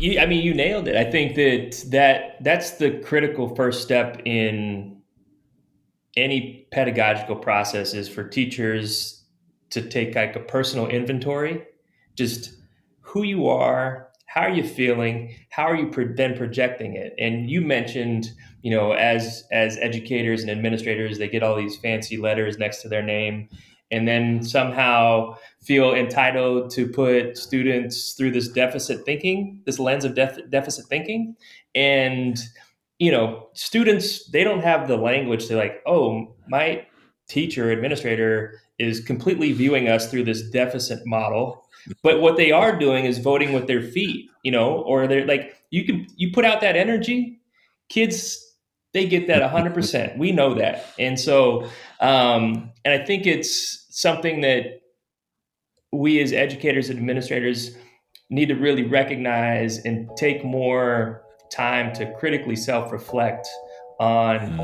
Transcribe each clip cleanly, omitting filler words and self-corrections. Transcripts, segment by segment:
You nailed it. I think that's the critical first step in any pedagogical process is for teachers to take like a personal inventory, just who you are, how are you feeling, how are you then projecting it. And you mentioned, as educators and administrators, they get all these fancy letters next to their name, and then somehow feel entitled to put students through this lens of deficit thinking. And students, they don't have the language to like, oh, my teacher administrator is completely viewing us through this deficit model. But what they are doing is voting with their feet, or they're like, you put out that energy, kids, they get that 100%. We know that. And so, and I think it's something that we as educators and administrators need to really recognize and take more time to critically self-reflect on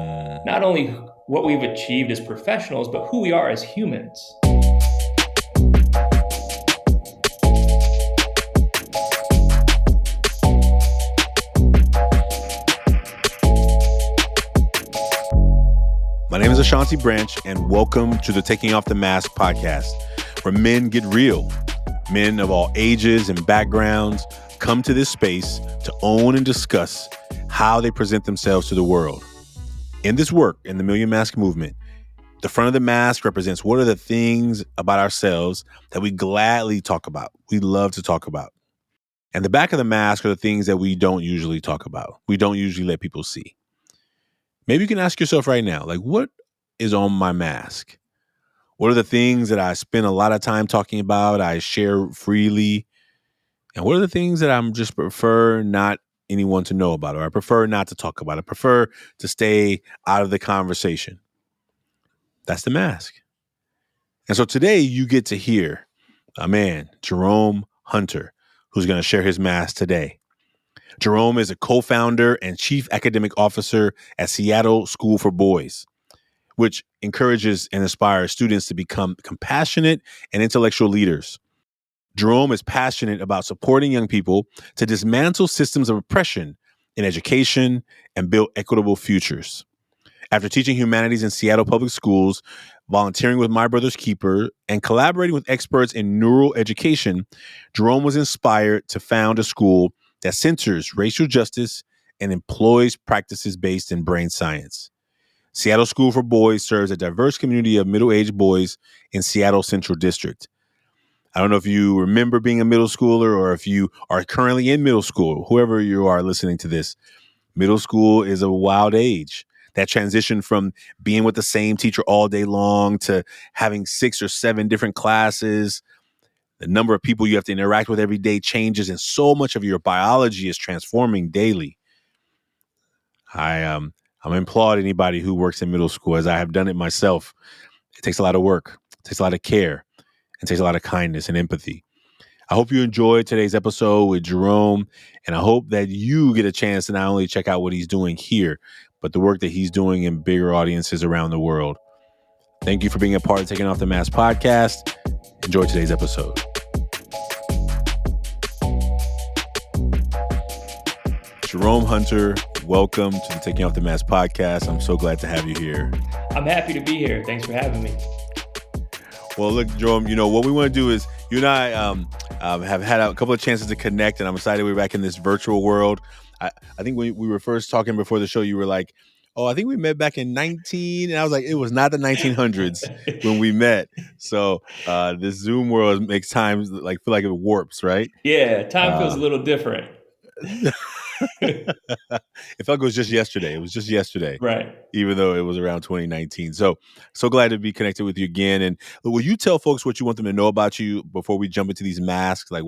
not only what we've achieved as professionals, but who we are as humans. My name is Ashanti Branch, and welcome to the Taking Off the Mask podcast, where men get real. Men of all ages and backgrounds come to this space to own and discuss how they present themselves to the world. In this work, in the Million Mask Movement, the front of the mask represents what are the things about ourselves that we gladly talk about, we love to talk about. And the back of the mask are the things that we don't usually talk about, we don't usually let people see. Maybe you can ask yourself right now, like, what is on my mask? What are the things that I spend a lot of time talking about, I share freely? And what are the things that I'm just prefer not anyone to know about, or I prefer not to talk about? I prefer to stay out of the conversation. That's the mask. And so today you get to hear a man, Jerome Hunter, who's going to share his mask today. Jerome is a co-founder and chief academic officer at Seattle School for Boys, which encourages and inspires students to become compassionate and intellectual leaders. Jerome is passionate about supporting young people to dismantle systems of oppression in education and build equitable futures. After teaching humanities in Seattle public schools, volunteering with My Brother's Keeper, and collaborating with experts in neural education, Jerome was inspired to found a school that centers racial justice and employs practices based in brain science. Seattle School for Boys serves a diverse community of middle-aged boys in Seattle Central District. I don't know if you remember being a middle schooler or if you are currently in middle school, whoever you are listening to this. Middle school is a wild age. That transition from being with the same teacher all day long to having 6 or 7 different classes. The number of people you have to interact with every day changes, and so much of your biology is transforming daily. I'm applaud anybody who works in middle school, as I have done it myself. It takes a lot of work, it takes a lot of care, it takes a lot of kindness and empathy. I hope you enjoyed today's episode with Jerome, and I hope that you get a chance to not only check out what he's doing here, but the work that he's doing in bigger audiences around the world. Thank you for being a part of Taking Off the Mask podcast. Enjoy today's episode. Jerome Hunter, welcome to the Taking Off the Mask podcast. I'm so glad to have you here. I'm happy to be here. Thanks for having me. Well, look, Jerome, what we want to do is you and I have had a couple of chances to connect, and I'm excited we're back in this virtual world. I think when we were first talking before the show, you were like, oh, I think we met back in 19. And I was like, it was not the 1900s when we met. So this Zoom world makes times feel like it warps, right? Yeah, time feels a little different. It felt like it was just yesterday. It was just yesterday. Right. Even though it was around 2019. So glad to be connected with you again. And will you tell folks what you want them to know about you before we jump into these masks? Like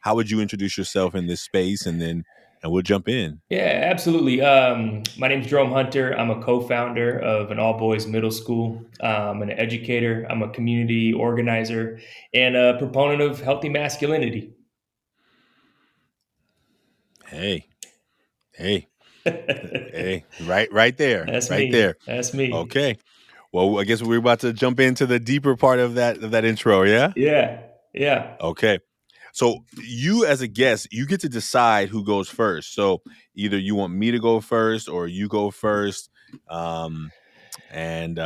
how would you introduce yourself in this space? And we'll jump in. Yeah, absolutely. My name's Jerome Hunter. I'm a co-founder of an all-boys middle school. I'm an educator. I'm a community organizer and a proponent of healthy masculinity. Hey, right there. That's right me. there. That's me. Okay. Well, I guess we're about to jump into the deeper part of that intro. Yeah. Yeah. Okay. So you as a guest, you get to decide who goes first. So either you want me to go first or you go first. Um, and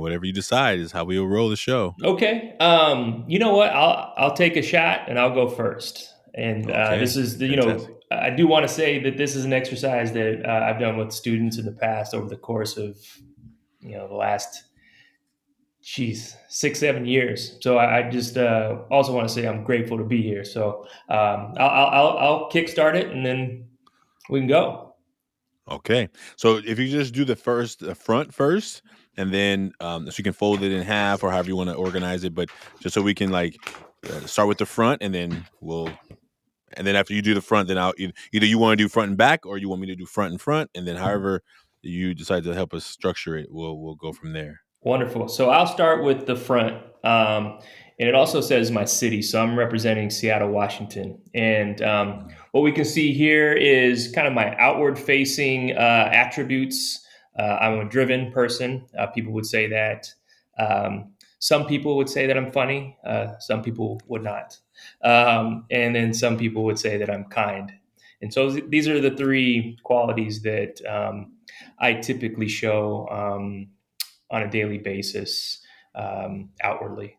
whatever you decide is how we will roll the show. Okay. You know what? I'll take a shot and I'll go first. And this Okay. is the, Fantastic. I do want to say that this is an exercise that I've done with students in the past over the course of the last, 6 7 years. So I just also want to say I'm grateful to be here. So I'll kickstart it and then we can go. Okay. So if you just do the front first, and then so you can fold it in half or however you want to organize it, but just so we can like start with the front, and then after you do the front, then either you want to do front and back, or you want me to do front and front, and then however you decide to help us structure it, we'll go from there. Wonderful. So I'll start with the front. And it also says my city. So I'm representing Seattle, Washington. And what we can see here is kind of my outward facing attributes. I'm a driven person. People would say that. Some people would say that I'm funny. Some people would not. And then some people would say that I'm kind. And so these are the three qualities that I typically show on a daily basis outwardly.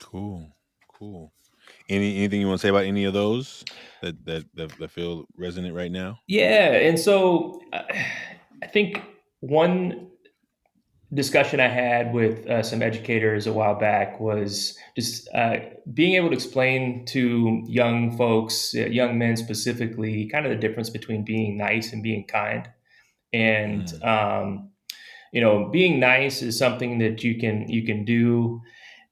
Cool. Cool. Anything you want to say about any of those that feel resonant right now? Yeah, and so I think one discussion I had with some educators a while back was just being able to explain to young folks, young men specifically, kind of the difference between being nice and being kind. And Mm. being nice is something that you can do,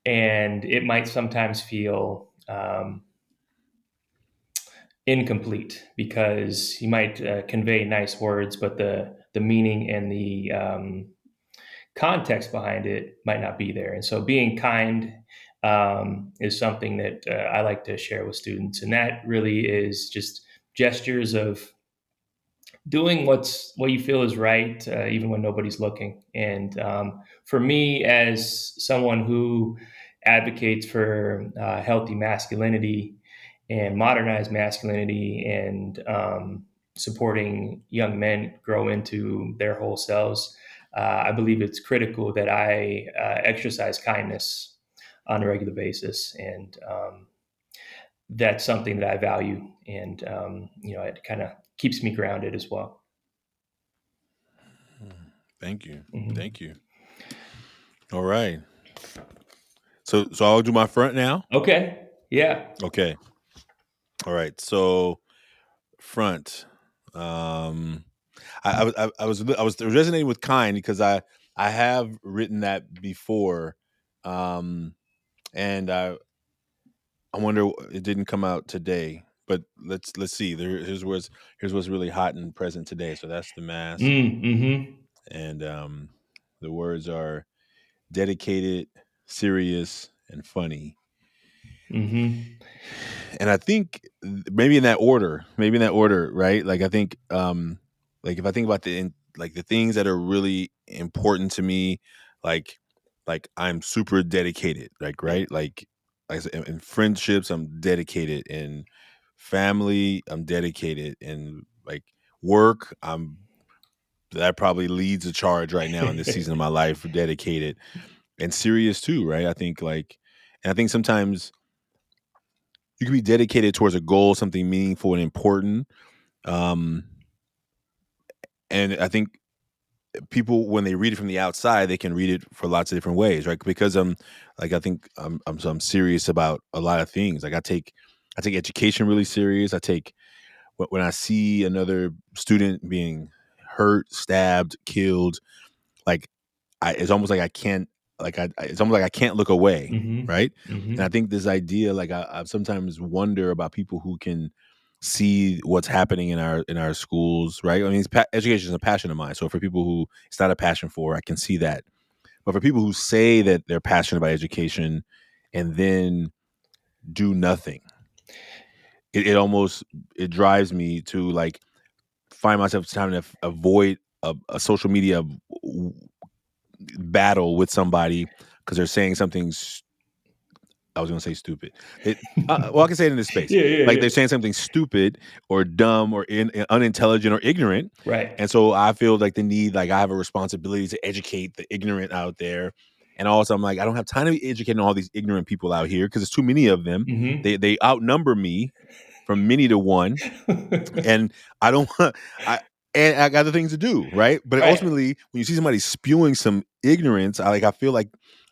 and it might sometimes feel incomplete because you might convey nice words, but the meaning and the context behind it might not be there. And so, being kind is something that I like to share with students, and that really is just gestures of doing what you feel is right, even when nobody's looking. And for me, as someone who advocates for healthy masculinity and modernized masculinity, and supporting young men grow into their whole selves, I believe it's critical that I exercise kindness on a regular basis. And that's something that I value, and it kind of keeps me grounded as well. Thank you. Hmm. Thank you. All right. So I'll do my front now. Okay. Yeah. Okay. All right. So front. Um, I was resonating with kind because I have written that before, and I wonder it didn't come out today. But let's see. Here's what's really hot and present today. So that's the mask, Mm-hmm. and the words are dedicated, serious, and funny. Mm-hmm. And I think maybe in that order, right? Like I think like if I think about like the things that are really important to me, like I'm super dedicated, like right? Like I said, in friendships I'm dedicated, in family I'm dedicated, in like work that probably leads a charge right now in this season of my life, dedicated and serious too, right? I think and I think sometimes you can be dedicated towards a goal, something meaningful and important. Um, and I think people, when they read it from the outside, they can read it for lots of different ways, right? Because I think I'm serious about a lot of things. Like I take education really serious. I take when I see another student being hurt, stabbed, killed, like it's almost like I can't it's almost like I can't look away, Mm-hmm. right? And I Mm-hmm. think this idea, like I sometimes wonder about people who can see what's happening in our schools, right? I mean, education is a passion of mine. So for people who it's not a passion for, I can see that. But for people who say that they're passionate about education and then do nothing, it almost it drives me to like find myself trying to avoid a social media battle with somebody because they're saying something I was going to say stupid. Well, I can say it in this space. Yeah, yeah, Like yeah. they're saying something stupid or dumb or unintelligent or ignorant. Right. And so I feel like the need, like I have a responsibility to educate the ignorant out there. And also I'm like, I don't have time to be educating all these ignorant people out here because there's too many of them. Hmm. They outnumber me from many to one. And I don't want I and I got other things to do, right? But Right. ultimately, when you see somebody spewing some ignorance, I feel like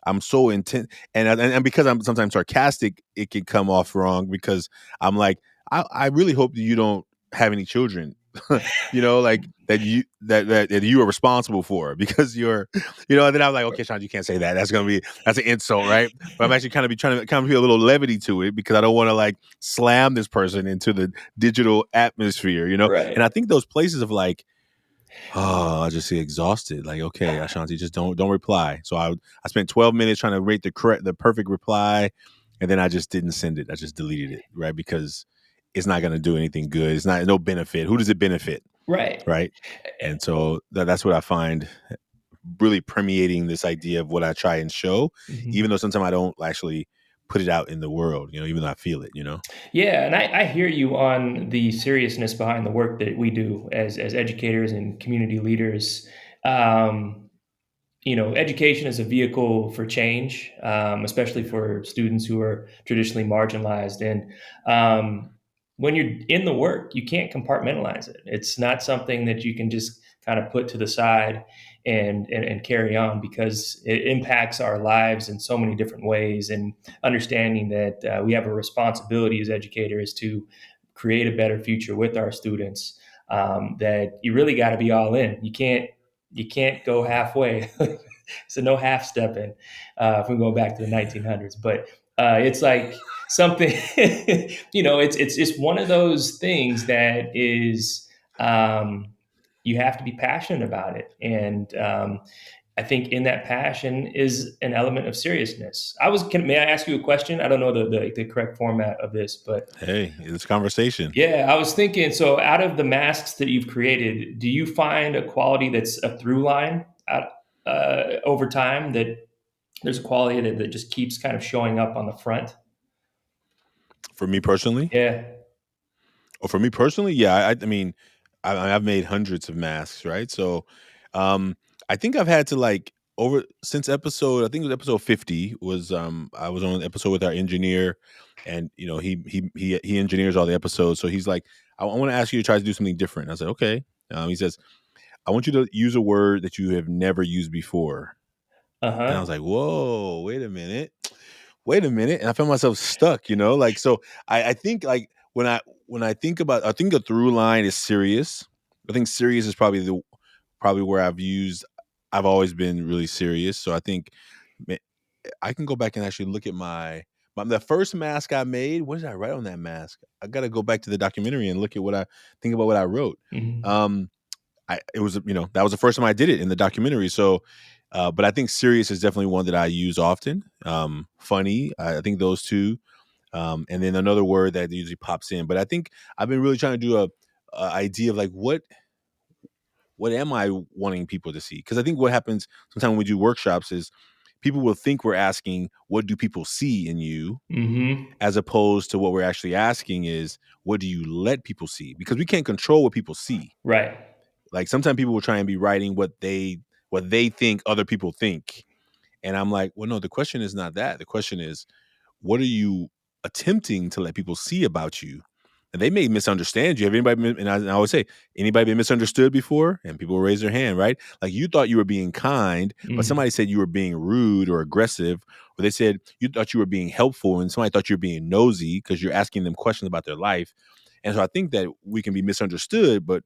I'm so intent, and because I'm sometimes sarcastic, it can come off wrong because I'm like, I really hope that you don't have any children, like that you are responsible for because and then I'm like, okay, Sean, you can't say that. That's an insult, right? But I'm actually trying to kind of feel a little levity to it because I don't want to like slam this person into the digital atmosphere. And I Right. think those places of like, oh, I just see exhausted. Like, okay, Ashanti, just don't reply. So I spent 12 minutes trying to rate the perfect reply, and then I just didn't send it. I just deleted it, right? Because it's not going to do anything good. It's not no benefit. Who does it benefit, Right. right? And so that's what I find really permeating this idea of what I try and show, Mhm. even though sometimes I don't actually put it out in the world, even though I feel it. Yeah, and I hear you on the seriousness behind the work that we do as educators and community leaders. Um, education is a vehicle for change, especially Yeah. for students who are traditionally marginalized. And when you're in the work, you can't compartmentalize it. It's not something that you can just kind of put to the side and carry on because it impacts our lives in so many different ways. And understanding that we have a responsibility as educators to create a better future with our students. That you really got to be all in. You can't go halfway. So no half stepping if we go back to the 1900s. But it's like something, it's just one of those things that is, you have to be passionate about it. And I think in that passion is an element of seriousness. May I ask you a question? I don't know the correct format of this, but Hey, it's conversation. yeah, I was thinking, so out of the masks that you've created, do you find a quality that's a through line over time, that there's a quality that just keeps kind of showing up on the front? For me personally, Yeah. yeah. I mean, I've made hundreds of masks, right? So, um, I think I've had to like over since I think it was episode 50 was I was on an episode with our engineer, and he engineers all the episodes. So he's like, I want to ask you to try to do something different. I said, okay. He says, I want you to use a word that you have never used before. And I was Uh-huh. like, whoa, wait a minute, and I found myself stuck. Like so I think like when I think about, I think a through line is serious. I think serious is probably where I've always been really serious. So I think I can go back and actually look at the first mask I made. What did I write on that mask? I got to go back to the documentary and look at what I think about what I wrote. Hmm. um it was, that was the first time I did it in the documentary. So, but I think serious is definitely one that I use often. Funny, I think those two, and then another word that usually pops in. But I think I've been really trying to do a idea of like what am I wanting people to see? Because I think what happens sometimes when we do workshops is people will think we're asking what do people see in you, Hmm. as opposed to what we're actually asking is what do you let people see? Because we can't control what people see. Right. Like sometimes people will try and be writing what they think other people think. And I'm like, well, no, the question is not that. The question is, what are you attempting to let people see about you? And they may misunderstand you. Have anybody been, and I always say, anybody been misunderstood before? And people will raise their hand, right? Like you thought you were being kind, but Hmm. somebody said you were being rude or aggressive, or they said you thought you were being helpful, and somebody thought you were being nosy because you're asking them questions about their life. And so I think that we can be misunderstood, but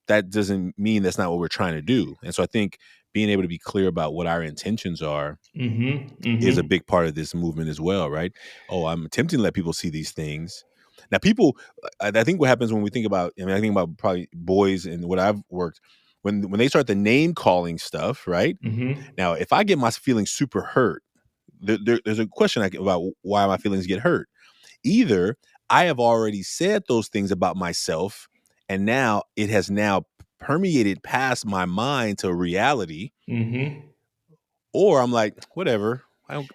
that doesn't mean that's not what we're trying to do. And so I think being able to be clear about what our intentions are Hmm. is a Hmm. big part of this movement as well, right? Oh, I'm attempting to let people see these things. Now, people, I think what happens when we think about, I mean, I think about probably boys and what I've worked when they start the name calling stuff, right? Hmm. Now, if I get my feelings super hurt, there's a question about why my feelings get hurt. Either I have already said those things about myself, and now it has now permeated past my mind to reality, Hmm. or I'm like, whatever. I don't,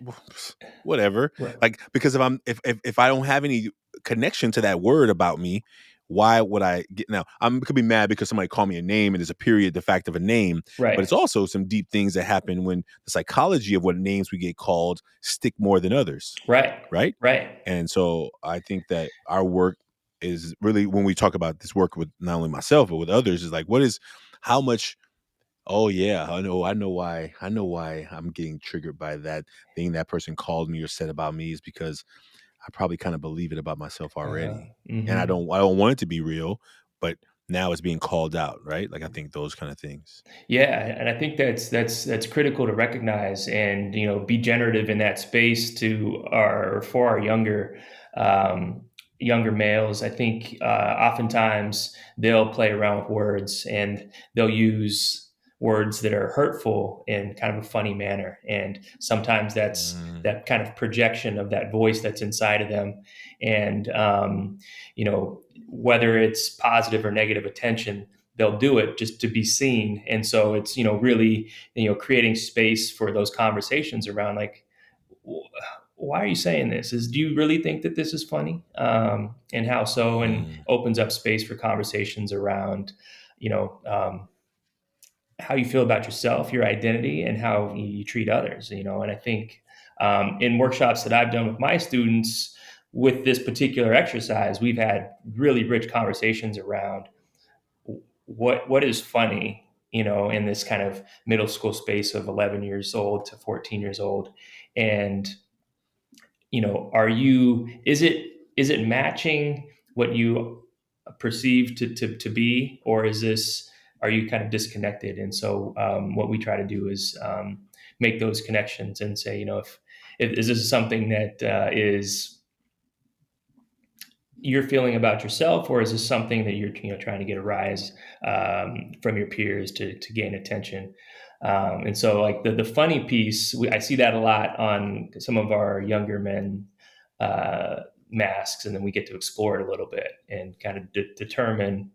whatever. Right. Like, because if I don't have any connection to that word about me, why would I get now? Could be mad because somebody called me a name and there's a period, the fact of a name, but Right. it's also some deep things that happen when the psychology of what names we get called stick more than others, Right. right? Right. And so I think that our work is really, when we talk about this work with not only myself but with others, is like, how much. Oh yeah, I know why I'm getting triggered by that thing that person called me or said about me, is because I probably kind of believe it about myself already. And Mhm. I don't want it to be real, but now it's being called out, right? Like, I think those kind of things. Yeah, and I think that's critical to recognize and be generative in that space to our for our um, younger males. I think oftentimes they'll play around with words and they'll use words that are hurtful in kind of a funny manner, and sometimes that's Mm, that kind of projection of that voice that's inside of them, and whether it's positive or negative attention, they'll do it just to be seen. And so it's really creating space for those conversations around, like, why are you saying this? Do you really think that this is funny? And how so? And mm, opens up space for conversations around you know um, how you feel about yourself, your identity, and how you treat others. And I think in workshops that I've done with my students with this particular exercise, we've had really rich conversations around what is funny, in this kind of middle school space of 11 years old to 14 years old. And is it matching what you perceive to be, or are you kind of disconnected? And so what we try to do is make those connections and say, if is this something that is you're feeling about yourself, or is this something that you're trying to get a rise from your peers to gain attention? And so, like, the funny piece, I see that a lot on some of our younger men uh, masks, and then we get to explore it a little bit and kind of determine,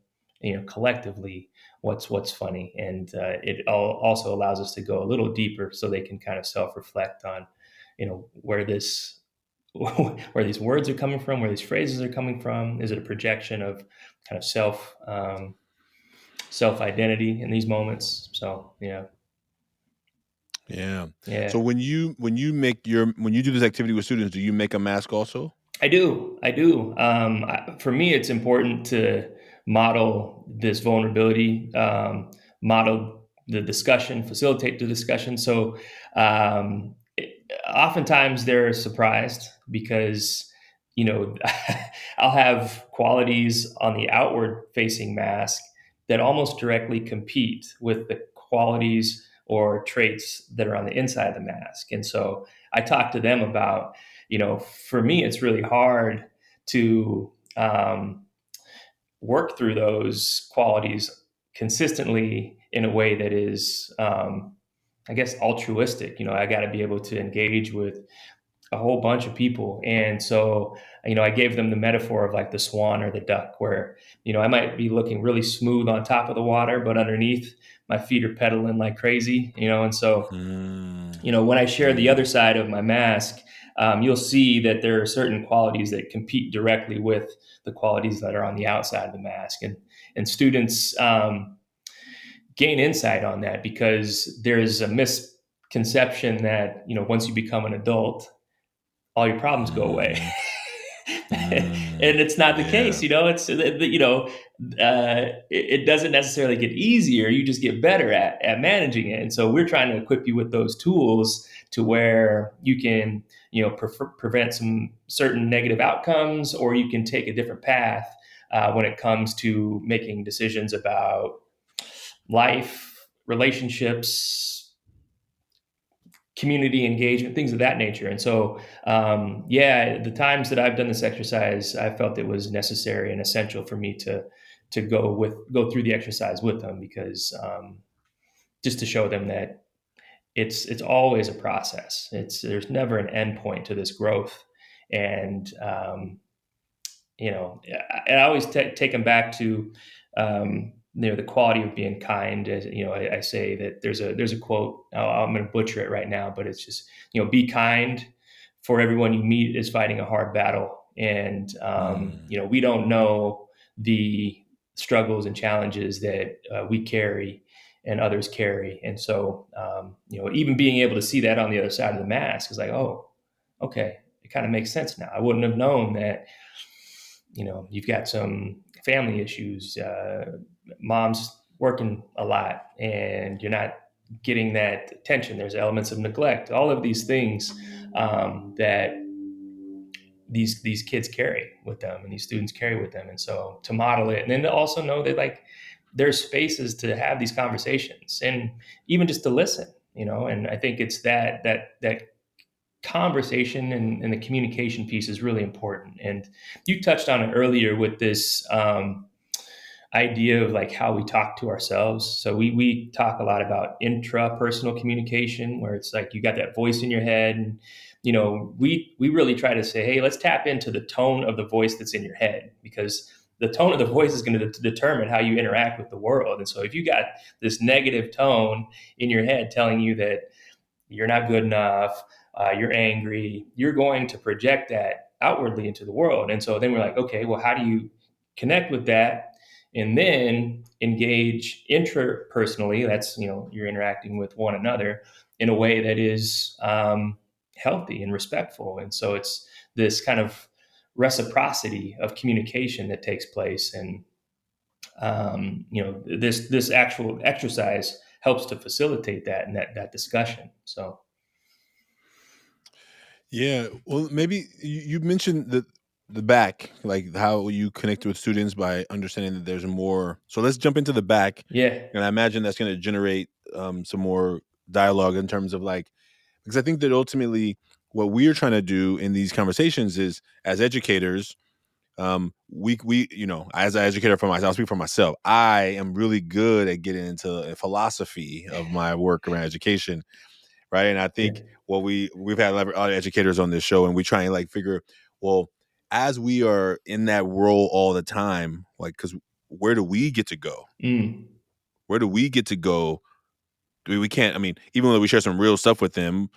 collectively what's funny, and it also allows us to go a little deeper, so they can kind of self reflect on, where this where these words are coming from, where these phrases are coming from. Is it a projection of kind of self identity in these moments? So yeah, yeah. So yeah. when you do this activity with students, do you make a mask also? I do. I do. For me, it's important to model this vulnerability, model the discussion, facilitate the discussion. So oftentimes they're surprised because, I'll have qualities on the outward facing mask that almost directly compete with the qualities or traits that are on the inside of the mask. And so I talk to them about, for me, it's really hard to work through those qualities consistently in a way that is, I guess, altruistic. I got to be able to engage with a whole bunch of people. And so, I gave them the metaphor of like the swan or the duck, where, I might be looking really smooth on top of the water, but underneath my feet are pedaling like crazy, and so Mm, when I share the other mm, side of my mask, you'll see that there are certain qualities that compete directly with the qualities that are on the outside of the mask, and students gain insight on that, because there's a misconception that once you become an adult, all your problems go away. mhm, And it's not the case. yeah. It doesn't necessarily get easier. You just get better at managing it. And so we're trying to equip you with those tools to where you can, prevent some certain negative outcomes, or you can take a different path when it comes to making decisions about life, relationships, community engagement, things of that nature. And so, yeah, the times that I've done this exercise, I felt it was necessary and essential for me to go through the exercise with them, because just to show them that it's always a process. There's never an end point to this growth, and I always take them back to. the quality of being kind. As I say that there's a quote. I'm going to butcher it right now, but it's just be kind, for everyone you meet is fighting a hard battle. And we don't know the struggles and challenges that we carry and others carry. And so even being able to see that on the other side of the mask is like, oh, okay, it kind of makes sense now. I wouldn't have known that you've got some family issues, mom's working a lot and you're not getting that attention. There's elements of neglect, all of these things that these kids carry with them and these students carry with them. And so to model it, and then to also know that like there's spaces to have these conversations and even just to listen, and I think it's that conversation and the communication piece is really important. And you touched on it earlier with this idea of like how we talk to ourselves. So we talk a lot about intrapersonal communication, where it's like you got that voice in your head, and we really try to say, hey, let's tap into the tone of the voice that's in your head, because the tone of the voice is going to determine how you interact with the world. And so if you got this negative tone in your head telling you that you're not good enough, you're angry, you're going to project that outwardly into the world. And so then we're like, okay, well, how do you connect with that and then engage intrapersonally? That's, you're interacting with one another in a way that is healthy and respectful. And so it's this kind of reciprocity of communication that takes place. And this actual exercise helps to facilitate that and that discussion. So Yeah, well, maybe you mentioned the back, like how you connect with students by understanding that there's more. So let's jump into the back, yeah. and I imagine that's going to generate some more dialogue in terms of like, because I think that ultimately what we're trying to do in these conversations is, as educators, we as an educator for myself, I'll speak for myself. I am really good at getting into a philosophy of my work around education, right? And I Yeah. think what we've had a lot of educators on this show, and we try and like figure, well, as we are in that role all the time, like, because where do we get to go? Mm, Where do we get to go? We can't. I mean, even though we share some real stuff with them,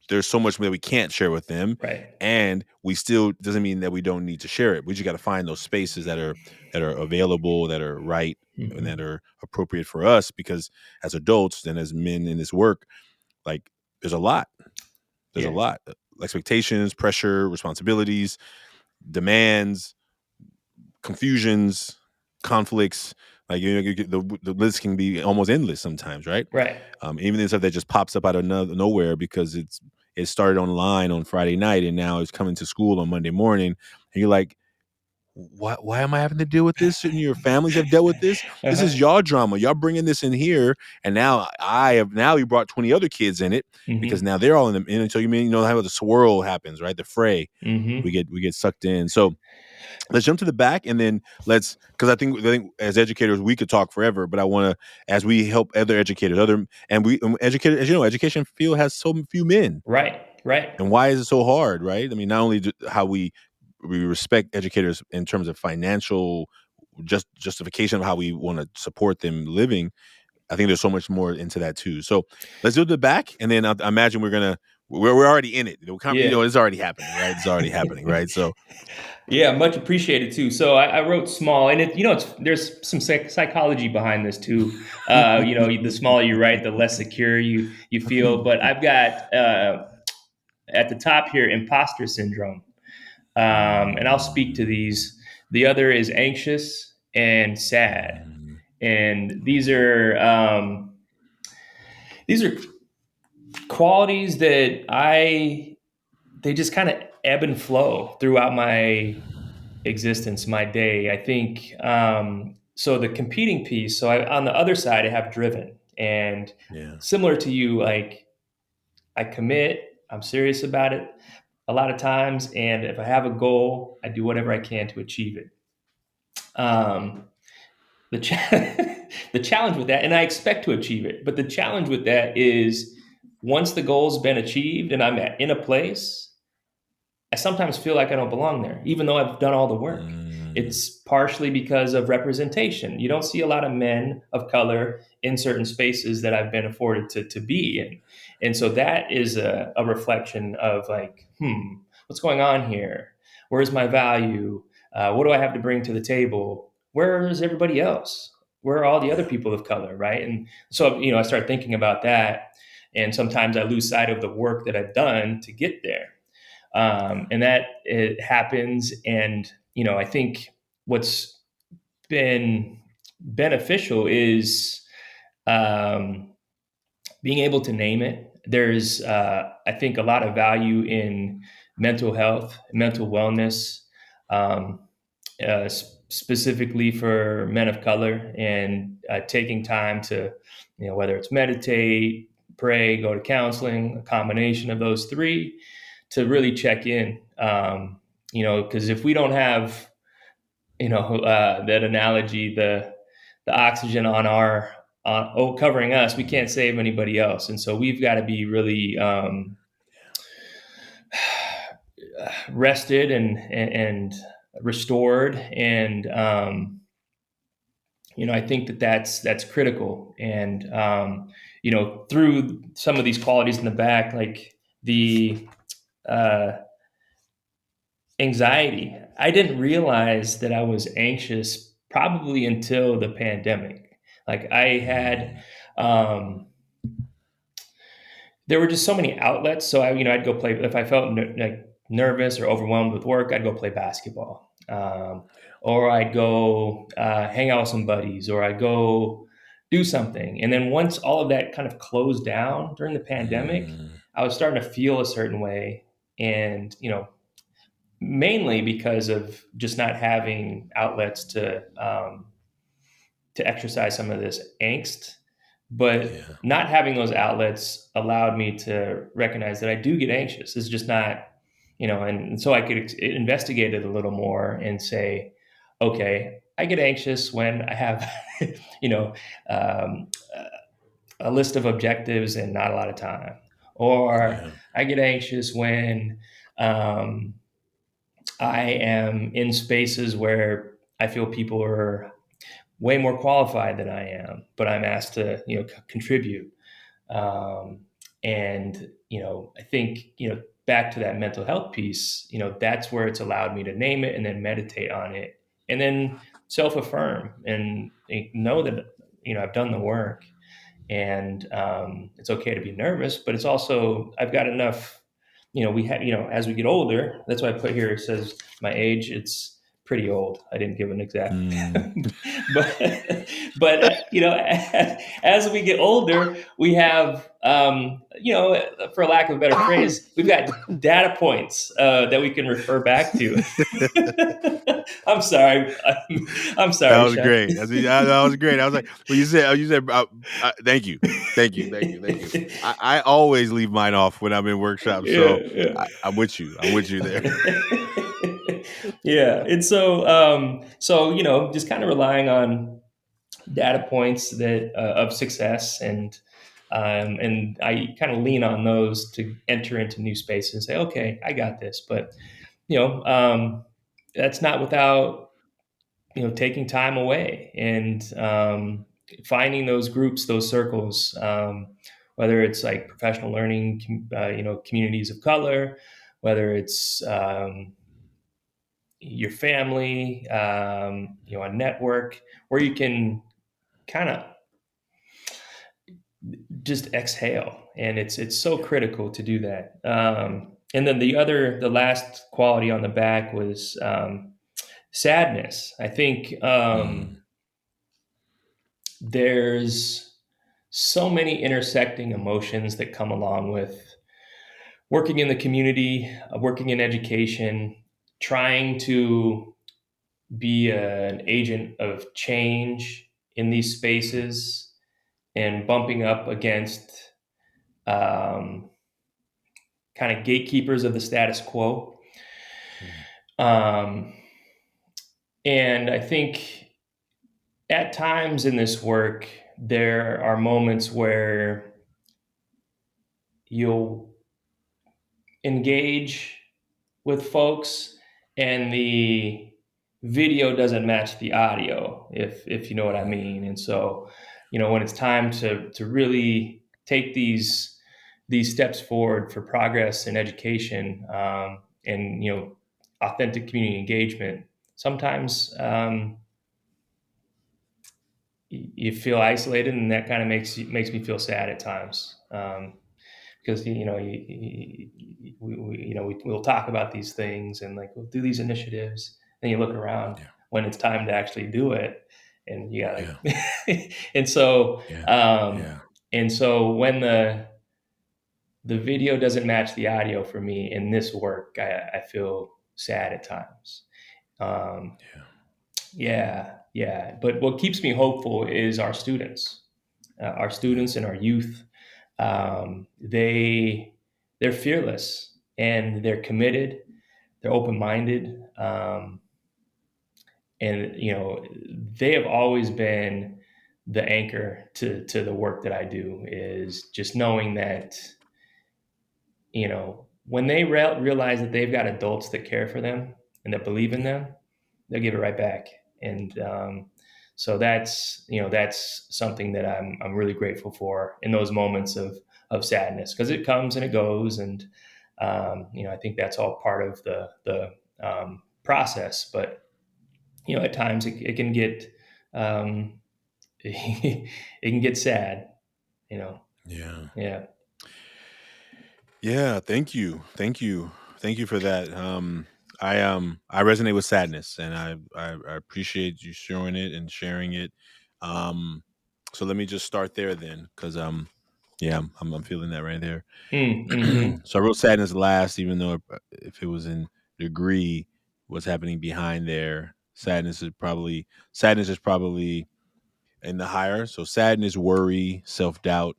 there's so much that we can't share with them, right. and we still doesn't mean that we don't need to share it. We just got to find those spaces that are available, that are right, and that Hmm. are appropriate for us. Because as adults and as men in this work, like, there's a lot. There's a Yeah. lot. Expectations, pressure, responsibilities, demands, confusions, conflicts. Like, the list can be almost endless sometimes, right? Right. Even the stuff that just pops up out of nowhere because it started online on Friday night and now it's coming to school on Monday morning, and you're like, why am I having to deal with this? Shouldn't your families have dealt with this? This Uh-huh. is y'all drama. Y'all bringing this in here, and now you brought 20 other kids in it because Hmm. now they're all in the. And so you mean how the swirl happens, right? The fray. We Hmm. get sucked in. So let's jump to the back and then because I think as educators we could talk forever, but I want to, as we help other educators, educators, as you know, education field has so few men. Right. Right. And why is it so hard, right? I mean, not only how we respect educators in terms of financial justification of how we want to support them living, I think there's so much more into that too. So let's do the back, and then I imagine we're already in it. Yeah. It's already happening, right? It's already happening, right? So Yeah, much appreciated too. So I wrote small, and there's some psychology behind this too. The smaller you write, the less secure you feel. But I've got at the top here imposter syndrome, and I'll speak to these. The other is anxious and sad, Mm, and these are qualities that they just kind of ebb and flow throughout my existence, my day. I think so. The competing piece. So on the other side, I have driven, and yeah. similar to you, like I commit. I'm serious about it a lot of times, and if I have a goal, I do whatever I can to achieve it. Um, the challenge with that, and I expect to achieve it, but the challenge with that is once the goal's been achieved and in a place, I sometimes feel like I don't belong there, even though I've done all the work. It's partially because of representation. You don't see a lot of men of color in certain spaces that I've been afforded to be in. And so that is a reflection of like, what's going on here? Where's my value? What do I have to bring to the table? Where is everybody else? Where are all the other Yeah. people of color, right? And so, I start thinking about that, and sometimes I lose sight of the work that I've done to get there. Yeah. And that it happens. And, I think what's been beneficial is um, being able to name it. There's, I think, a lot of value in mental health, mental wellness, um, specifically for men of color, and taking time to, whether it's meditate, pray, go to counseling, a combination of those three, to really check in. Because if we don't have, that analogy, the oxygen on our covering us, we can't save anybody else, and so we've got to be really rested and restored. And I think that's critical. And through some of these qualities in the back, like the uh, anxiety, I didn't realize that I was anxious probably until the pandemic. Like I had, um, there were just so many outlets. So I'd go play if I felt like nervous or overwhelmed with work. I'd go play basketball, or I'd go hang out with some buddies, or I'd go do something. And then once all of that kind of closed down during the pandemic, I was starting to feel a certain way, and mainly because of just not having outlets to exercise some of this angst. But Yeah. not having those outlets allowed me to recognize that I do get anxious. It's just not, and so I could investigate it a little more and say, okay, I get anxious when I have, you know, um, a list of objectives and not a lot of time. Or Yeah. I get anxious when um, I am in spaces where I feel people are way more qualified than I am, but I'm asked to, contribute. Um, and, I think, back to that mental health piece, that's where it's allowed me to name it and then meditate on it and then self affirm and know that, I've done the work. And it's okay to be nervous, but it's also, I've got enough, we have, as we get older. That's why I put here, it says my age, it's pretty old. I didn't give an exact Mm. but as we get older, we have, for lack of a better phrase, we've got data points that we can refer back to. I'm sorry. I'm That sorry, was Chef. great. That was great. I was like, well, you said, thank you, thank you, thank you, thank you. I always leave mine off when I'm in workshops, Yeah, so yeah. I'm with you. I'm with you there. Yeah. And so, just kind of relying on data points that of success, and I kind of lean on those to enter into new spaces and say, okay, I got this. But that's not without taking time away and finding those groups, those circles, whether it's like professional learning, communities of color, whether it's your family, a network where you can kind of just exhale. And it's so critical to do that. And then the last quality on the back was sadness. I think Mm. there's so many intersecting emotions that come along with working in the community, working in education, trying to be an agent of change in these spaces, and bumping up against um, kind of gatekeepers of the status quo. Um, and I think at times in this work, there are moments where you'll engage with folks, and the video doesn't match the audio, if you know what I mean. And so, when it's time to really take these steps forward for progress in education, and authentic community engagement, sometimes you feel isolated, and that kind of makes me feel sad at times. Because we'll talk about these things, and like we'll do these initiatives, and you look around Yeah. when it's time to actually do it, and you got Yeah. like and so Yeah. um Yeah. and so when the video doesn't match the audio for me in this work, I feel sad at times. um Yeah. yeah, but what keeps me hopeful is our Yeah. students and our youth. They're fearless, and they're committed. They're open-minded, and they have always been the anchor to the work that I do. Is just knowing that when they realize that they've got adults that care for them and that believe in Yeah. them, they'll give it right back. And so that's something that I'm really grateful for in those moments of sadness, because it comes and it goes. And I think that's all part of the process. But at times it can get um, it can get sad. you know Yeah. yeah. Yeah, thank you. Thank you. Thank you for that. I resonate with sadness, and I appreciate you showing it and sharing it. Um so let me just start there then, cuz yeah, I'm feeling that right there. Mm-hmm. So I wrote sadness last, even though if it was in degree, what's happening behind there, sadness is probably in the higher. So sadness, worry, self-doubt.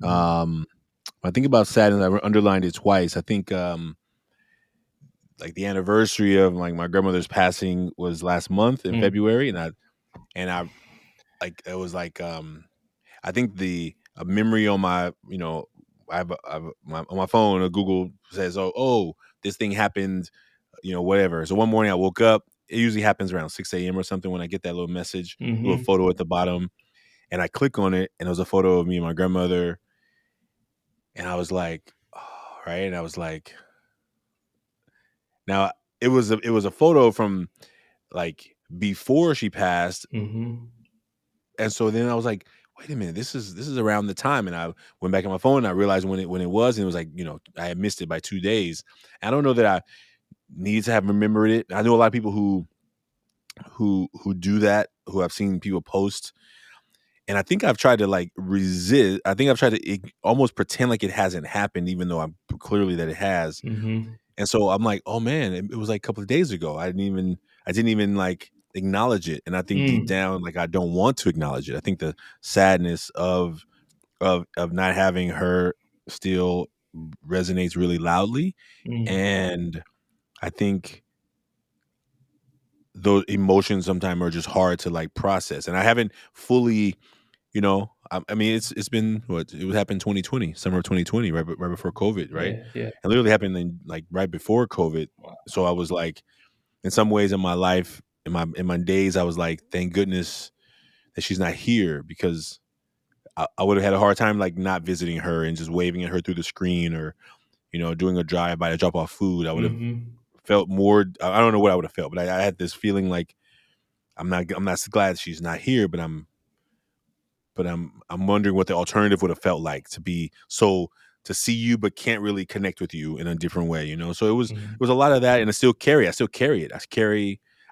Um I think about sadness, I underlined it twice. I think like the anniversary of like my grandmother's passing was last month in Mm. February, and I like it was like I think the a memory on my on my phone, or Google says, oh, this thing happened, whatever. So one morning I woke up. It usually happens around 6 a.m. or something when I get that little message, a little Mm-hmm. photo at the bottom, and I click on it, and it was a photo of me and my grandmother, and I was like, oh, right, and I was like, now it was a photo from like before she passed, Mm-hmm. and so then I was like, wait a minute, this is around the time, and I went back on my phone and I realized when it was, and it was like, I had missed it by 2 days. I don't know that I need to have remembered it. I know a lot of people who do that, who I've seen people post, and I think I've tried to like resist. I think I've tried to almost pretend like it hasn't happened, even though I'm clearly that it has. Mm-hmm. And so I'm like, oh man, it was like a couple of days ago. I didn't even like acknowledge it. And I think deep Mm. down, like I don't want to acknowledge it. I think the sadness of not having her still resonates really loudly. Mm. And I think those emotions sometimes are just hard to like process. And I haven't fully, I mean, it's been what it would happen 2020, summer of 2020, right before COVID, right? Yeah, yeah. It literally happened in like right before COVID. Wow. So I was like, in some ways in my life, in my days, I was like, thank goodness that she's not here, because I would have had a hard time like not visiting her and just waving at her through the screen, or doing a drive by to drop off food. I would have Mm-hmm. felt more. I don't know what I would have felt, but I had this feeling like I'm not glad she's not here, but I'm wondering what the alternative would have felt like, to see you but can't really connect with you in a different way. So it was Mm-hmm. a lot of that, and I still carry it.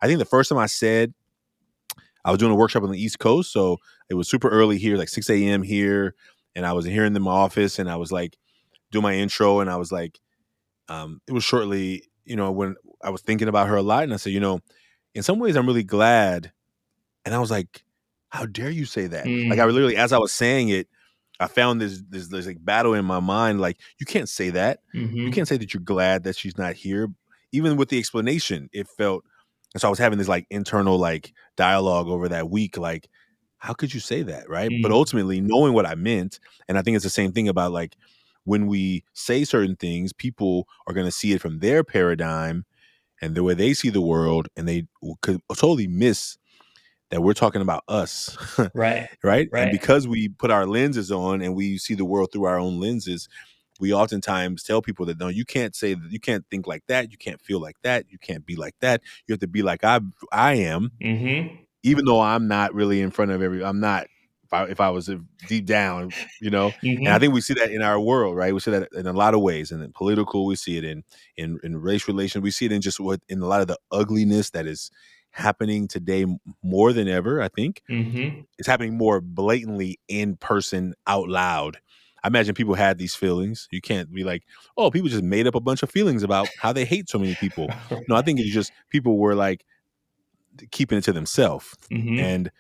I think the first time I was doing a workshop on the East Coast, so it was super early here, like 6 a.m. here, and I was here in my office, and I was like doing my intro, and I was like, it was shortly, when I was thinking about her a lot, and I said, in some ways I'm really glad. And I was like, how dare you say that? Like I Mm. literally, as I was saying it, I found this like battle in my mind. Like, you can't say that. You Mm-hmm. can't say that you're glad that she's not here. Even with the explanation, it felt, and so I was having this like internal like dialogue over that week. Like, how could you say that? Right. But Mm. ultimately knowing what I meant. And I think it's the same thing about like when we say certain things, people are going to see it from their paradigm, and the way they see the world, and they could totally miss that we're talking about us, Right. right? And Right. because we put our lenses on and we see the world through our own lenses, we oftentimes tell people that no, you can't say that, you can't think like that, you can't feel like that, you can't be like that. You have to be like I am, Mm-hmm. even though I'm not really in front of I'm not. If I was deep down, and I Mm-hmm. think we see that in our world, right? We see that in a lot of ways, and in political, we see it in race relations, we see it in just in a lot of the ugliness that is happening today more than ever. I think Mm-hmm. it's happening more blatantly in person, out loud. I imagine people had these feelings. You can't be like, oh, people just made up a bunch of feelings about how they hate so many people. No, I think it's just people were like keeping it to themselves. Mm-hmm. And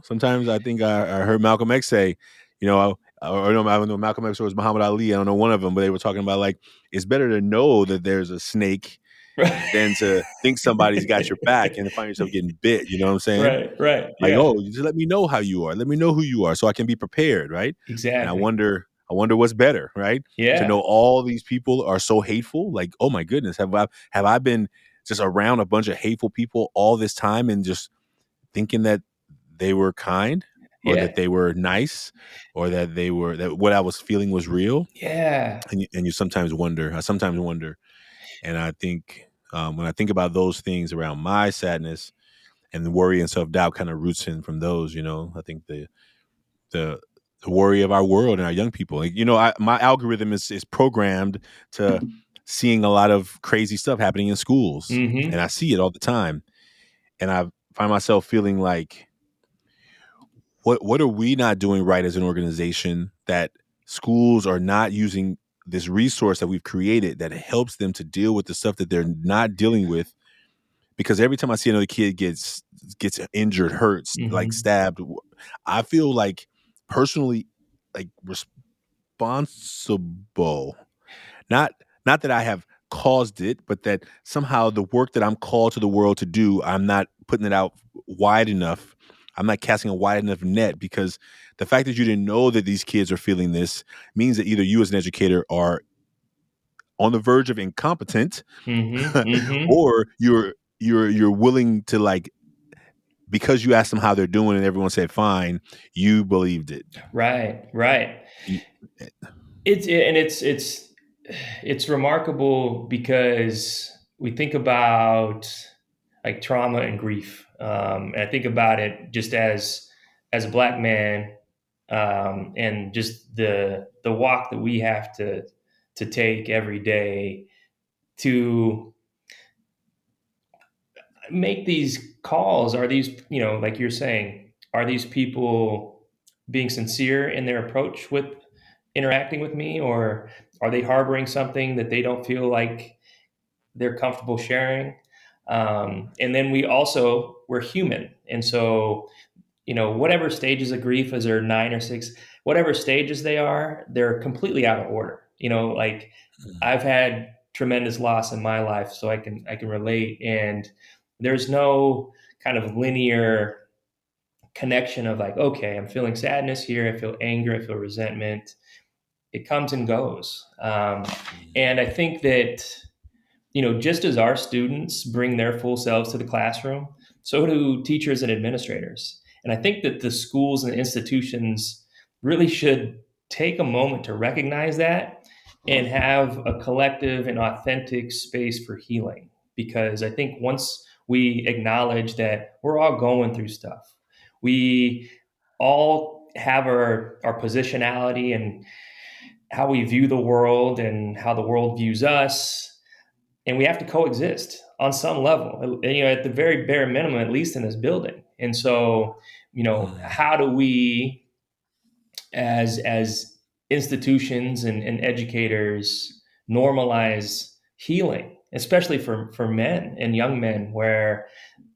sometimes I think I heard Malcolm X say, or no, I don't know, Malcolm X or it was Muhammad Ali. I don't know, one of them, but they were talking about like it's better to know that there's a snake than to think somebody's got your back and to find yourself getting bit. You know what I'm saying? Right. Right. Like, Yeah. oh, just let me know how you are. Let me know who you are, so I can be prepared, right? And I Exactly. wonder, what's better, right? To Yeah. know all these people are so hateful. Like, oh my goodness, have I been just around a bunch of hateful people all this time and just thinking that they were kind or Yeah. that they were nice or that what I was feeling was real. Yeah. And you sometimes wonder. I sometimes wonder, and I think when I think about those things around my sadness and the worry and self doubt, kind of roots in from those. I think the the worry of our world and our young people. Like, my algorithm is programmed to seeing a lot of crazy stuff happening in schools, and Mm-hmm. I see it all the time, and I find myself feeling like, what are we not doing right as an organization that schools are not using this resource that we've created that helps them to deal with the stuff that they're not dealing with? Because every time I see another kid gets injured, hurts, like Mm-hmm. stabbed, I feel like personally like responsible. Not not that I have caused it, but that somehow the work that I'm called to the world to do, I'm not putting it out wide enough. I'm not casting a wide enough net, because the fact that you didn't know that these kids are feeling this means that either you as an educator are on the verge of incompetent, Mm-hmm. Mm-hmm. or you're willing to, like, because you asked them how they're doing and everyone said fine, you believed it. Right. Right. You- It's remarkable because we think about like trauma and grief, and I think about it just as a black man, and just the walk that we have to take every day to make these calls. Are these, like you're saying, are these people being sincere in their approach with interacting with me, or are they harboring something that they don't feel like they're comfortable sharing? And then we're human, and so whatever stages of grief, as there are 9 or 6, whatever stages they are, they're completely out of order. Like I've had tremendous loss in my life, so I can relate. And there's no kind of linear connection of like, okay, I'm feeling sadness here, I feel anger, I feel resentment. It comes and goes. And I think that just as our students bring their full selves to the classroom, so do teachers and administrators. And I think that the schools and institutions really should take a moment to recognize that and have a collective and authentic space for healing. Because I think once we acknowledge that we're all going through stuff, we all have our positionality and how we view the world and how the world views us, and we have to coexist on some level, at the very bare minimum, at least in this building. And so, how do we, as institutions and educators, normalize healing, especially for men and young men, where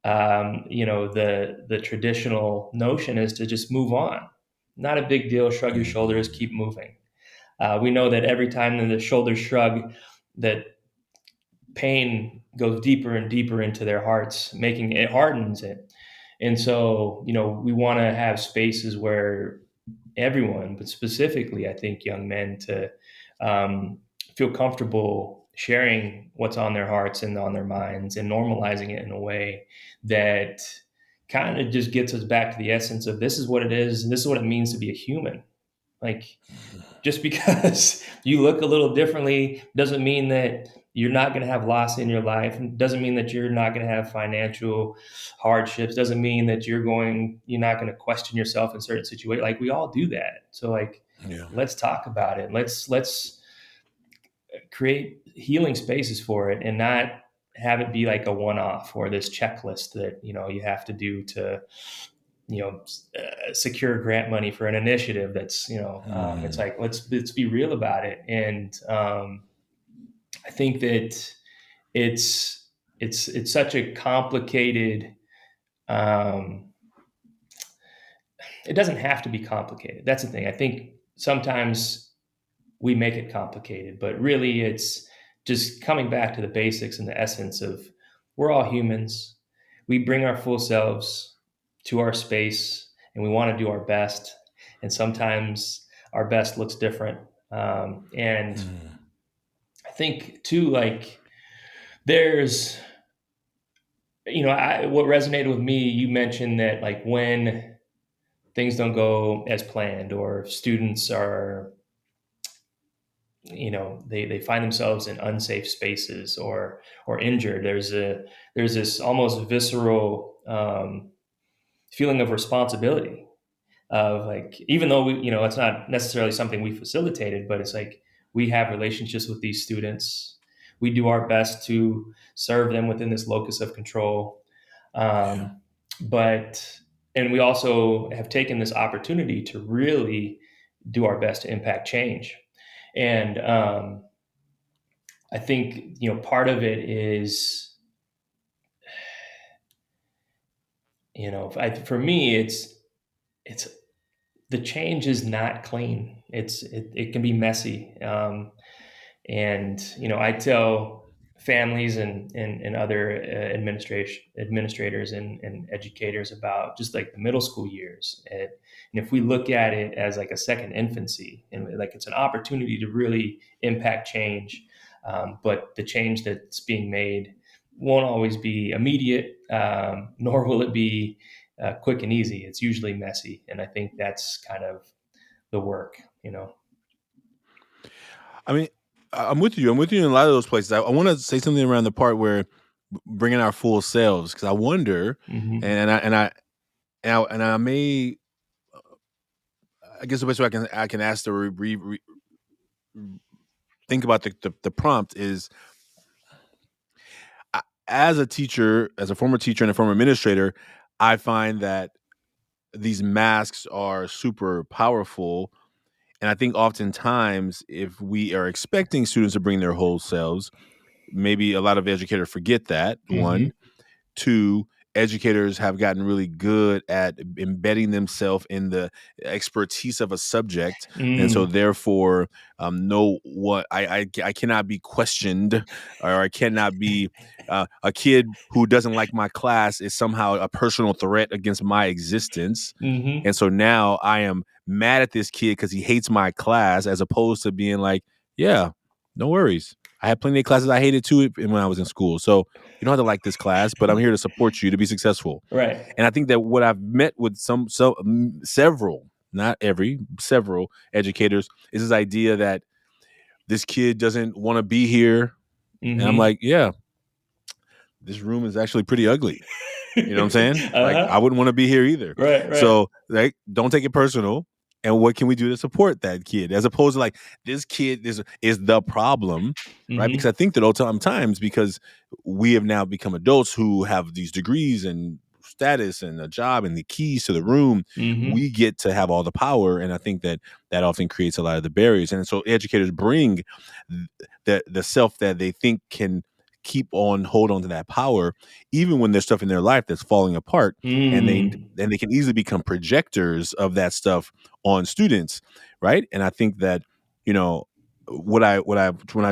the traditional notion is to just move on, not a big deal, shrug your shoulders, keep moving. We know that every time that the shoulders shrug, that pain goes deeper and deeper into their hearts, making it hardens it. And so, we want to have spaces where everyone, but specifically, I think young men, to feel comfortable sharing what's on their hearts and on their minds and normalizing it in a way that kind of just gets us back to the essence of this is what it is and this is what it means to be a human. Like, just because you look a little differently doesn't mean that you're not going to have loss in your life. It doesn't mean that you're not going to have financial hardships. Doesn't mean that you're not going to question yourself in certain situations. Like, we all do that. So like, Yeah. let's talk about it. Let's create healing spaces for it and not have it be like a one-off or this checklist that, you have to do to, secure grant money for an initiative that's, it's like, let's be real about it. And I think that it's such a complicated, um, it doesn't have to be complicated. That's the thing. I think sometimes we make it complicated, but really it's just coming back to the basics and the essence of we're all humans. We bring our full selves to our space and we want to do our best. And sometimes our best looks different. And I think too, like there's, what resonated with me, you mentioned that like when things don't go as planned or students are, they find themselves in unsafe spaces or injured, there's this almost visceral feeling of responsibility of like, even though it's not necessarily something we facilitated, but it's like we have relationships with these students, we do our best to serve them within this locus of control, Yeah. but and we also have taken this opportunity to really do our best to impact change. And I think part of it is, for me, it's the change is not clean. It can be messy, and I tell families and other administrators and educators about just like the middle school years. And if we look at it as like a second infancy and like it's an opportunity to really impact change, but the change that's being made won't always be immediate, nor will it be quick and easy. It's usually messy, and I think that's kind of the work. I mean, I'm with you. I'm with you in a lot of those places. I want to say something around the part where bringing our full selves, because I wonder, Mm-hmm. and I may, I guess the best way I can ask to think about the prompt is, as a teacher, as a former teacher and a former administrator, I find that these masks are super powerful. And I think oftentimes, if we are expecting students to bring their whole selves, maybe a lot of educators forget that, Mm-hmm. one. Two, educators have gotten really good at embedding themselves in the expertise of a subject, and so Mm. therefore, know what I cannot be questioned, or I cannot be a kid who doesn't like my class is somehow a personal threat against my existence, Mm-hmm. and so now I am mad at this kid because he hates my class, as opposed to being like, yeah, no worries. I had plenty of classes I hated too when I was in school. So you don't have to like this class, but I'm here to support you to be successful. Right. And I think that what I've met with several, not every, several educators is this idea that this kid doesn't want to be here. And I'm Mm-hmm. like, yeah, this room is actually pretty ugly. You know what I'm saying? Like, I Uh-huh. wouldn't want to be here either. Right, right. So, like, don't take it personal. And what can we do to support that kid, as opposed to like, this kid is the problem, right? Because Mm-hmm. I think that times, because we have now become adults who have these degrees and status and a job and the keys to the room, Mm-hmm. we get to have all the power. And I think that that often creates a lot of the barriers. And so educators bring the self that they think can hold on to that power, even when there's stuff in their life that's falling apart, and Mm. they can easily become projectors of that stuff on students, right? And I think that, you know, when I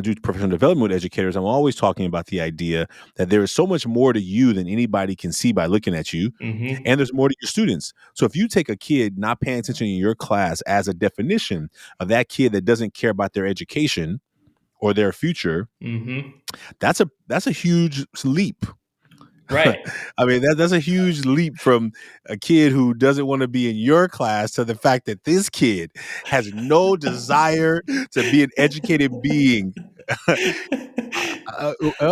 do professional development with educators, I'm always talking about the idea that there is so much more to you than anybody can see by looking at you, Mm-hmm. and there's more to your students. So if you take a kid not paying attention in your class as a definition of that kid that doesn't care about their education, or their future, Mm-hmm. that's a huge leap. Right. I mean, that's a huge leap from a kid who doesn't want to be in your class to the fact that this kid has no desire to be an educated being.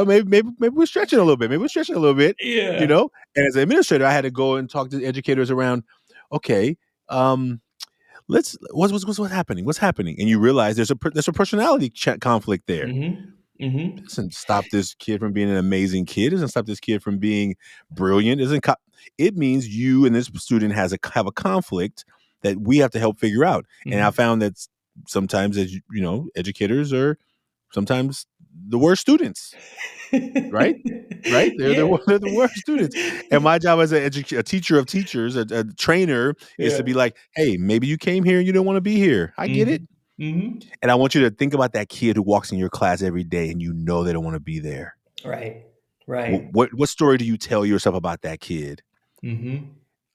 Maybe we're stretching a little bit. Maybe we're stretching a little bit, you Yeah. know. And as an administrator, I had to go and talk to educators around. Okay, what's happening? What's happening? And you realize there's a personality conflict there. Mm-hmm. Mm-hmm. Doesn't stop this kid from being an amazing kid. Doesn't stop this kid from being brilliant. It means you and this student have a conflict that we have to help figure out. And I Mm-hmm. found that sometimes, as you know, educators are sometimes the worst students, right? Right? Yeah. They're the worst students. And my job as a teacher of teachers, a trainer, is to Yeah. be like, hey, maybe you came here and you don't want to be here. I get it. Mm-hmm. Mm-hmm. And I want you to think about that kid who walks in your class every day and you know they don't want to be there. Right. What, Right. what story do you tell yourself about that kid? Mm-hmm.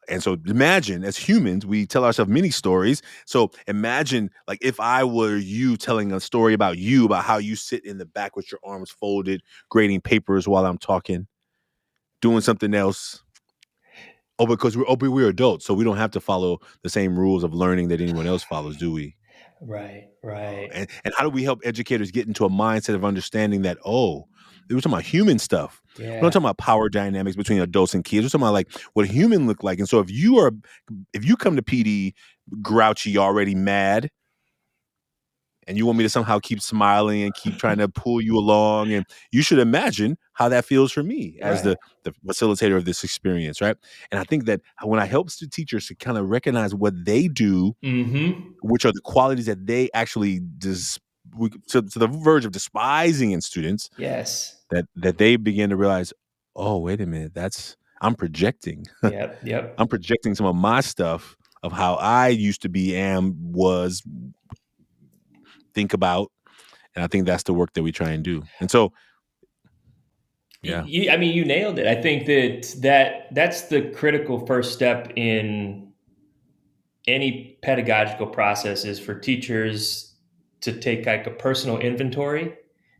And so imagine, as humans, we tell ourselves many stories. So imagine, like, if I were you telling a story about you, about how you sit in the back with your arms folded, grading papers while I'm talking, doing something else. Oh, because we're adults, so we don't have to follow the same rules of learning that anyone else follows, do we? Right. Right. And how do we help educators get into a mindset of understanding that, oh, we're talking about human stuff. We're not Yeah. talking about power dynamics between adults and kids. We're talking about like what a human look like. And so if you come to PD grouchy, already mad, and you want me to somehow keep smiling and keep trying to pull you along, and you should imagine how that feels for me as Right. the facilitator of this experience, right? And I think that when I help teachers to kind of recognize what they do, Mm-hmm. which are the qualities that they actually to the verge of despising in students, Yes. that they begin to realize, oh, wait a minute, that's I'm projecting. Yep. Yep. I'm projecting some of my stuff of how I used to be, was, think about. And I think that's the work that we try and do. And so, yeah. I mean, you nailed it. I think that's the critical first step in any pedagogical process is for teachers to take like a personal inventory,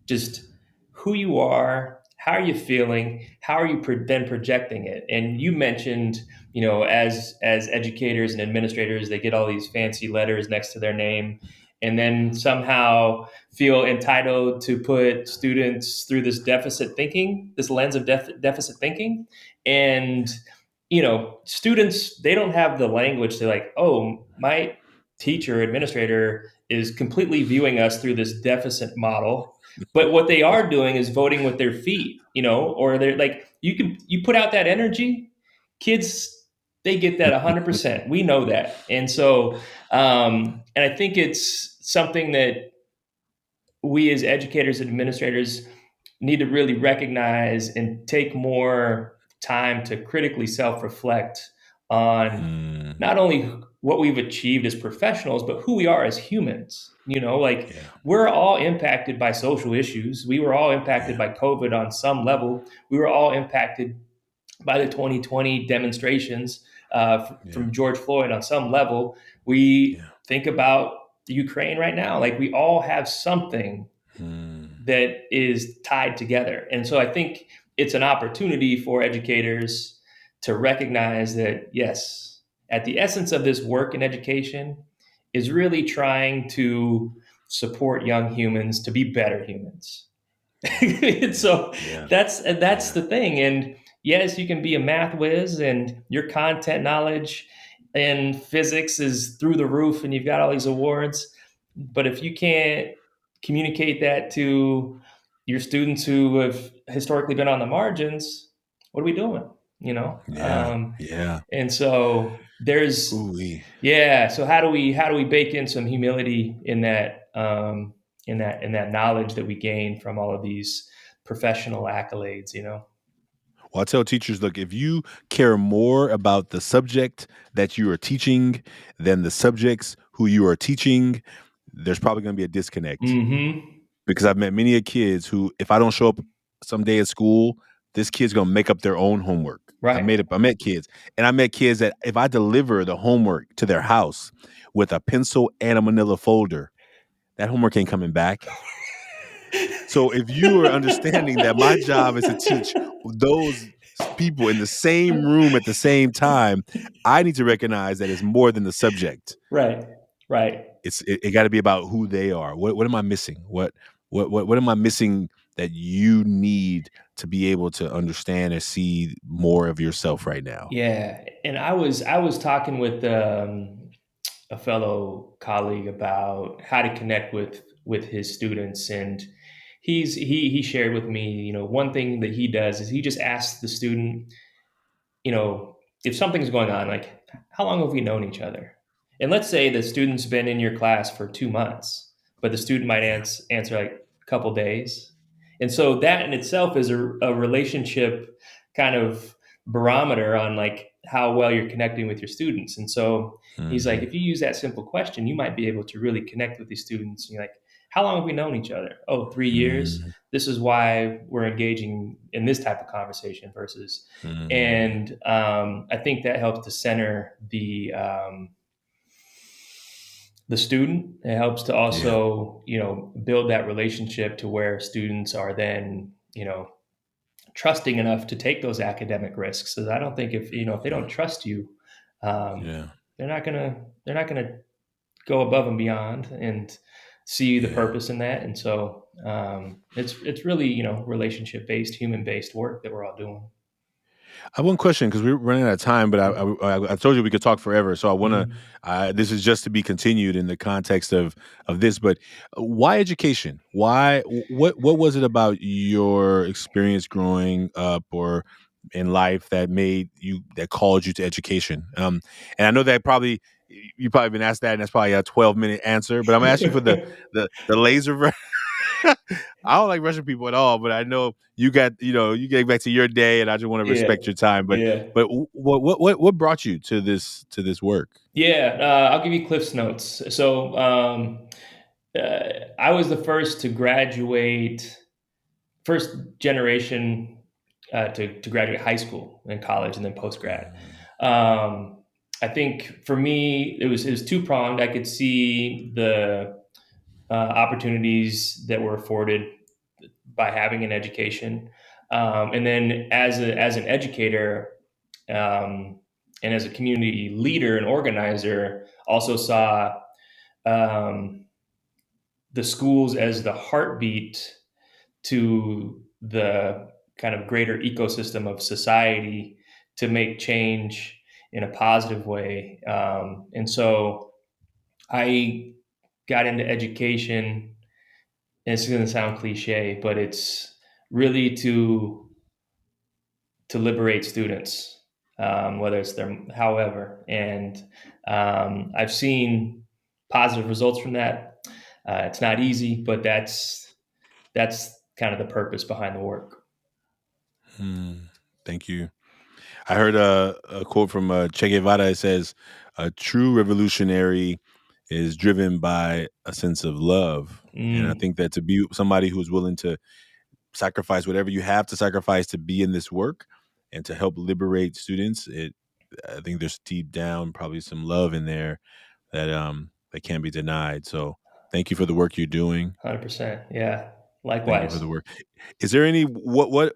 just who you are, how are you feeling, how are you then projecting it. And you mentioned, as educators and administrators, they get all these fancy letters next to their name, and then somehow feel entitled to put students through this lens of deficit thinking. And students, they don't have the language to like, oh, my teacher administrator is completely viewing us through this deficit model. But what they are doing is voting with their feet, or they're like, you put out that energy, kids, they get that 100%. We know that. And so and I think it's something that we as educators and administrators need to really recognize and take more time to critically self-reflect on Mm, not only what we've achieved as professionals, but who we are as humans. Like, yeah. we're all impacted by social issues. We were all impacted Yeah. by COVID on some level. We were all impacted by the 2020 demonstrations Yeah. from George Floyd on some level. We Yeah. think about Ukraine right now. Like, we all have something Mm, that is tied together. And so I think it's an opportunity for educators to recognize that, yes, at the essence of this work in education is really trying to support young humans to be better humans. yeah. And Yeah. so Yeah. that's Yeah. the thing. And yes, you can be a math whiz and your content knowledge in physics is through the roof and you've got all these awards. But if you can't communicate that to your students who have historically been on the margins, what are we doing? You know? Yeah. Um, Yeah. and so there's Ooh. yeah. So how do we bake in some humility in that knowledge that we gain from all of these professional accolades? Well, I tell teachers, look, if you care more about the subject that you are teaching than the subjects who you are teaching, there's probably going to be a disconnect. Mm-hmm. Because I've met many kids who, if I don't show up someday at school, this kid's going to make up their own homework. Right. I met kids, and I met kids that if I deliver the homework to their house with a pencil and a manila folder, that homework ain't coming back. So if you are understanding that my job is to teach those people in the same room at the same time, I need to recognize that it's more than the subject. Right. Right. It got to be about who they are. What am I missing? What am I missing that you need to be able to understand and see more of yourself right now? Yeah. And I was talking with a fellow colleague about how to connect with his students, and he shared with me, one thing that he does is he just asks the student, if something's going on, like, how long have we known each other? And let's say the student's been in your class for 2 months, but the student might Yeah. answer like a couple days. And so that in itself is a relationship kind of barometer on like how well you're connecting with your students. And so he's like, Hmm. if you use that simple question, you might be able to really connect with these students. And you're like, how long have we known each other? Oh, 3 years. Hmm. This is why we're engaging in this type of conversation versus, Hmm. and I think that helps to center the student. It helps to Yeah. also, build that relationship to where students are then, trusting enough to take those academic risks. So I don't think if they don't Yeah. trust you, um, Yeah. they're not gonna go above and beyond and see the Yeah. purpose in that. And so it's really relationship based, human based work that we're all doing. I have one question because we're running out of time, but I told you we could talk forever. So I want to. Mhm. This is just to be continued in the context of this. But why education? Why? What was it about your experience growing up or in life that called you to education? And I know that you probably been asked that, and that's probably a 12-minute answer. But I'm gonna ask you for the laser version. I don't like rushing people at all, but I know you get back to your day, and I just want to Yeah, respect your time. But yeah. but what brought you to this work? Yeah, I'll give you Cliff's notes. So uh, I was the first to graduate, first generation to graduate high school and college and then post grad. Mm, I think for me it was two pronged. I could see the opportunities that were afforded by having an education, and then as an educator, um, and as a community leader and organizer, also saw um, the schools as the heartbeat to the kind of greater ecosystem of society to make change in a positive way. And so I got into education, and it's going to sound cliche, but it's really to liberate students, whether it's their however. And I've seen positive results from that. It's not easy, but that's kind of the purpose behind the work. thank you. I heard a quote from Che Guevara. It says, "A true revolutionary is driven by a sense of love." And I Mm, think that to be somebody who's willing to sacrifice whatever you have to sacrifice to be in this work and to help liberate students, I think there's deep down probably some love in there that can't be denied. So thank you for the work you're doing. 100%. Yeah. Thank you for Likewise. the work. Is there any what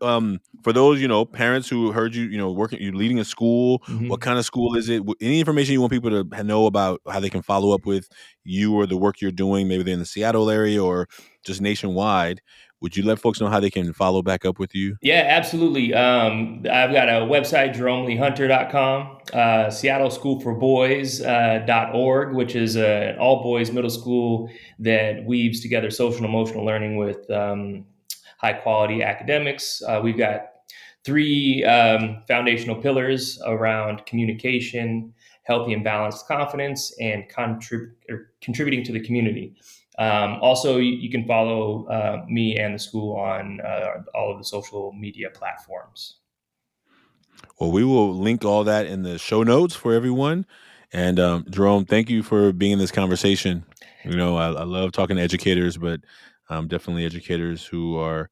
for those parents who heard you working you leading a school? What Mhm. kind of school is it? Any information you want people to know about how they can follow up with you or the work you're doing? Maybe they're in the Seattle area or just nationwide. Would you let folks know how they can follow back up with you? Yeah, absolutely. I've got a website, JeromeLeeHunter.com, Seattle School for Boys .org, which is an all boys middle school that weaves together social and emotional learning with high quality academics. We've got three foundational pillars around communication, healthy and balanced confidence, and contributing to the community. Also, you can follow me and the school on all of the social media platforms. Well, we will link all that in the show notes for everyone. And Jerome, thank you for being in this conversation. I love talking to educators, but definitely educators who are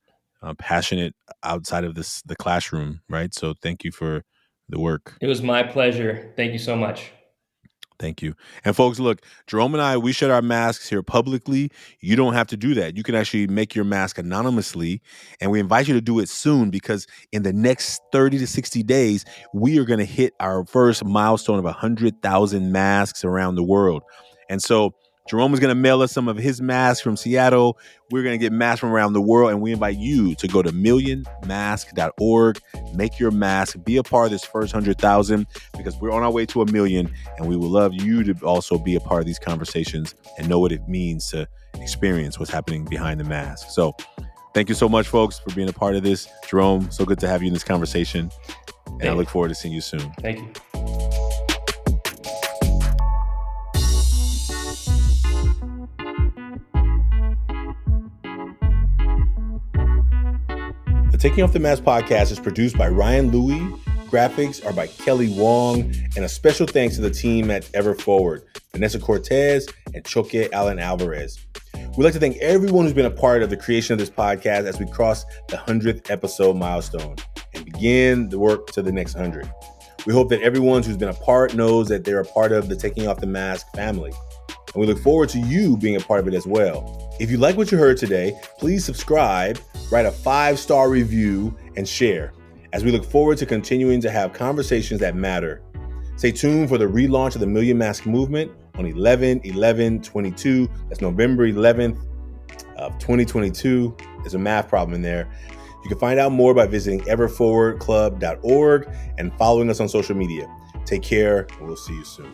passionate outside of the classroom, right? So thank you for the work. It was my pleasure. Thank you so much. Thank you. And folks, look, Jerome and I, we shed our masks here publicly. You don't have to do that. You can actually make your mask anonymously. And we invite you to do it soon, because in the next 30 to 60 days, we are going to hit our first milestone of 100,000 masks around the world. And so Jerome is going to mail us some of his masks from Seattle. We're going to get masks from around the world. And we invite you to go to millionmask.org, make your mask, be a part of this first 100,000, because we're on our way to 1 million. And we would love you to also be a part of these conversations and know what it means to experience what's happening behind the mask. So thank you so much, folks, for being a part of this. Jerome, so good to have you in this conversation. And I look forward to seeing you soon. Thank you. The Taking Off the Mask podcast is produced by Ryan Louie. Graphics are by Kelly Wong. And a special thanks to the team at Ever Forward, Vanessa Cortez and Choque Allen Alvarez. We'd like to thank everyone who's been a part of the creation of this podcast as we cross the 100th episode milestone and begin the work to the next 100. We hope that everyone who's been a part knows that they're a part of the Taking Off the Mask family. And we look forward to you being a part of it as well. If you like what you heard today, please subscribe, write a 5-star review, and share, as we look forward to continuing to have conversations that matter. Stay tuned for the relaunch of the Million Mask Movement on 11/11/22. That's November 11th of 2022. There's a math problem in there. You can find out more by visiting everforwardclub.org and following us on social media. Take care, and we'll see you soon.